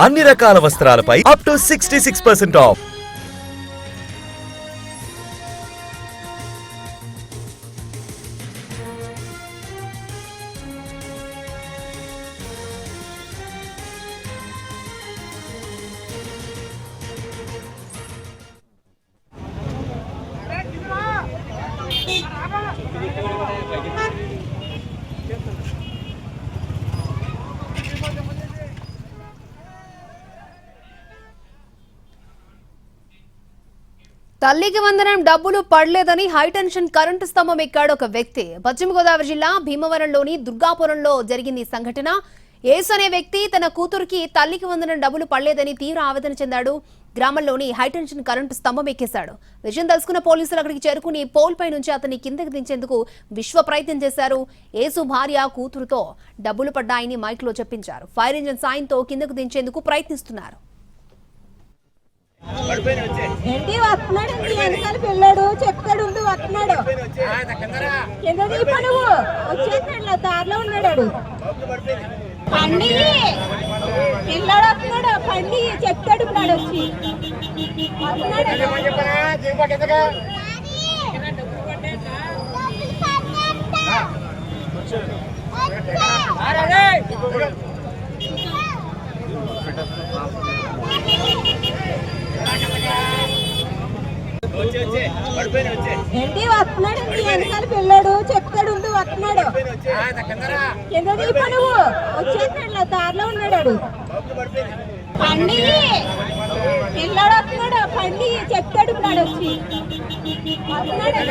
అన్ని రకాల వస్త్రాలపై up to 66% of. తల్లికి వందనం డబ్బులు పడలేదని హైటెన్షన్ కరెంటు స్తంభం ఎక్కాడు ఒక వ్యక్తి. పశ్చిమ గోదావరి జిల్లా భీమవరంలోని దుర్గాపురంలో జరిగింది ఈ సంఘటన. యేసు అనే వ్యక్తి తన కూతురికి తల్లికి వందనం డబ్బులు పడలేదని తీవ్ర ఆవేదన చెందాడు. గ్రామంలోని హైటెన్షన్ కరెంటు స్తంభం ఎక్కేశాడు. విషయం తెలుసుకున్న పోలీసులు అక్కడికి చేరుకుని పోల్ పై నుంచి అతన్ని కిందకి దించేందుకు విశ్వ ప్రయత్నం చేశారు. యేసు భార్య కూతురుతో డబ్బులు పడ్డాయని మైక్ లో చెప్పించారు. ఫైర్ ఇంజిన్ సాయంతో కిందకు దించేందుకు ప్రయత్నిస్తున్నారు. ఏంటి వస్తున్నాడు వెనకాల పిల్లాడు చెప్తాడు వస్తున్నాడు కింద దిగిపో నువ్వు వచ్చేస్తున్నాడు దారిలో ఉన్నాడు పండి పిల్లాడు వస్తున్నాడు పండి చెప్తాడు ఇప్పుడు వచ్చి ఏంటి వస్తున్నాడు వెనకాల పిల్లాడు చెప్తాడు వస్తున్నాడు కింద దిగిపో నువ్వు వచ్చేస్తున్నాడు దారిలో ఉన్నాడు పండి పిల్లాడు వస్తున్నాడు పండి చెప్తాడు ఇప్పుడు వచ్చి వస్తున్నాడు